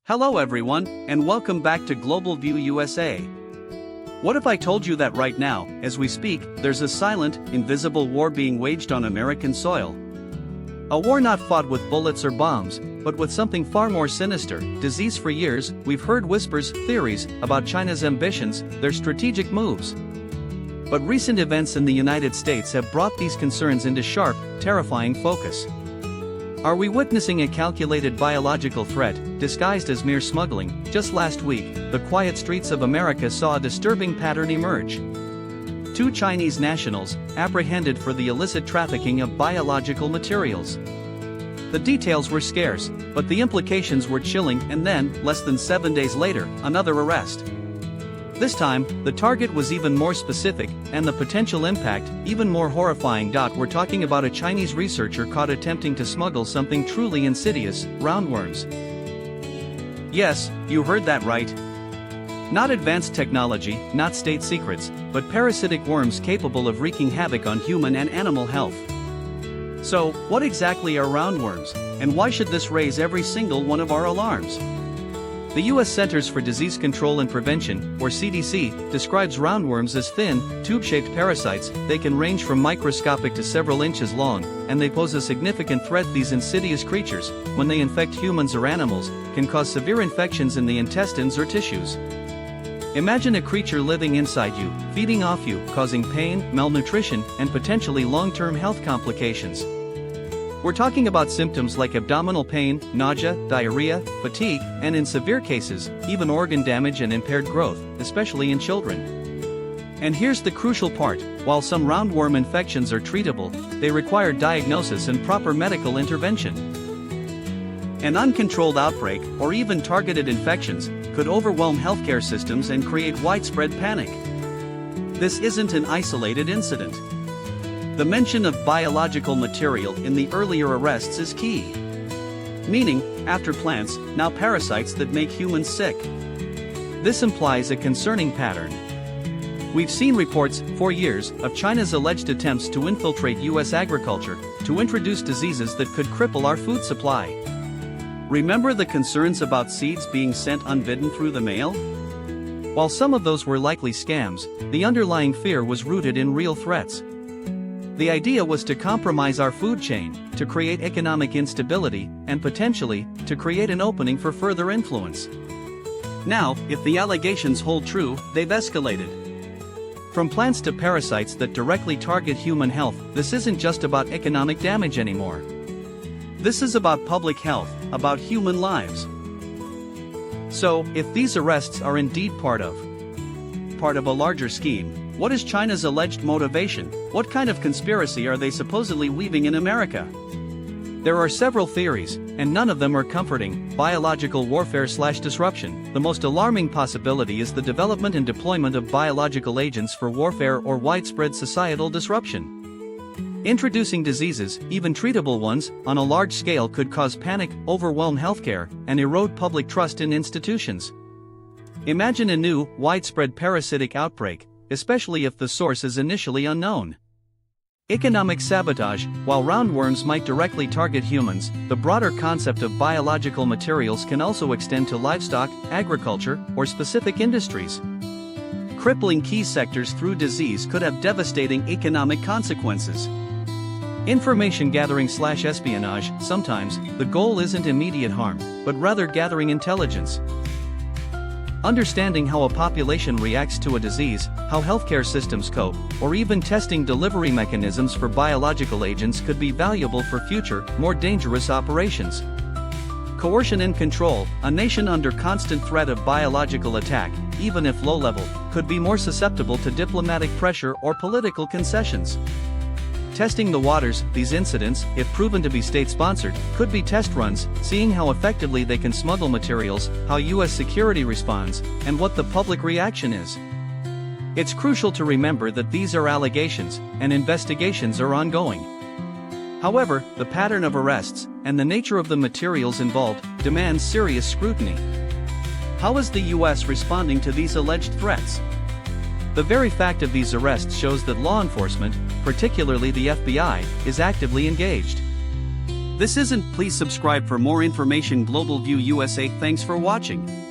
Hello everyone, and welcome back to Global View USA. What if I told you that right now, as we speak, there's a silent, invisible war being waged on American soil? A war not fought with bullets or bombs, but with something far more sinister, disease. For years, we've heard whispers, theories, about China's ambitions, their strategic moves. But recent events in the United States have brought these concerns into sharp, terrifying focus. Are we witnessing a calculated biological threat, disguised as mere smuggling? Just last week, the quiet streets of America saw a disturbing pattern emerge. Two Chinese nationals, apprehended for the illicit trafficking of biological materials. The details were scarce, but the implications were chilling, and then, less than 7 days later, another arrest. This time, the target was even more specific, and the potential impact, even more horrifying. We're talking about a Chinese researcher caught attempting to smuggle something truly insidious, roundworms. Yes, you heard that right. Not advanced technology, not state secrets, but parasitic worms capable of wreaking havoc on human and animal health. So, what exactly are roundworms, and why should this raise every single one of our alarms? The U.S. Centers for Disease Control and Prevention, or CDC, describes roundworms as thin, tube-shaped parasites. They can range from microscopic to several inches long, and they pose a significant threat. These insidious creatures, when they infect humans or animals, can cause severe infections in the intestines or tissues. Imagine a creature living inside you, feeding off you, causing pain, malnutrition, and potentially long-term health complications. We're talking about symptoms like abdominal pain, nausea, diarrhea, fatigue, and in severe cases, even organ damage and impaired growth, especially in children. And here's the crucial part: while some roundworm infections are treatable, they require diagnosis and proper medical intervention. An uncontrolled outbreak, or even targeted infections, could overwhelm healthcare systems and create widespread panic. This isn't an isolated incident. The mention of biological material in the earlier arrests is key. Meaning, after plants, now parasites that make humans sick. This implies a concerning pattern. We've seen reports, for years, of China's alleged attempts to infiltrate U.S. agriculture, to introduce diseases that could cripple our food supply. Remember the concerns about seeds being sent unbidden through the mail? While some of those were likely scams, the underlying fear was rooted in real threats. The idea was to compromise our food chain, to create economic instability, and potentially, to create an opening for further influence. Now, if the allegations hold true, they've escalated. From plants to parasites that directly target human health, this isn't just about economic damage anymore. This is about public health, about human lives. So, if these arrests are indeed part of a larger scheme, what is China's alleged motivation? What kind of conspiracy are they supposedly weaving in America? There are several theories, and none of them are comforting. Biological warfare/disruption. The most alarming possibility is the development and deployment of biological agents for warfare or widespread societal disruption. Introducing diseases, even treatable ones, on a large scale could cause panic, overwhelm healthcare, and erode public trust in institutions. Imagine a new, widespread parasitic outbreak, especially if the source is initially unknown. Economic sabotage. While roundworms might directly target humans, the broader concept of biological materials can also extend to livestock, agriculture, or specific industries. Crippling key sectors through disease could have devastating economic consequences. Information gathering/espionage. Sometimes, the goal isn't immediate harm, but rather gathering intelligence. Understanding how a population reacts to a disease, how healthcare systems cope, or even testing delivery mechanisms for biological agents could be valuable for future, more dangerous operations. Coercion and control. A nation under constant threat of biological attack, even if low-level, could be more susceptible to diplomatic pressure or political concessions. Testing the waters. These incidents, if proven to be state-sponsored, could be test runs, seeing how effectively they can smuggle materials, how U.S. security responds, and what the public reaction is. It's crucial to remember that these are allegations, and investigations are ongoing. However, the pattern of arrests, and the nature of the materials involved, demands serious scrutiny. How is the U.S. responding to these alleged threats? The very fact of these arrests shows that law enforcement, particularly the FBI, is actively engaged. This isn't. Please subscribe for more information. Global View USA. Thanks for watching.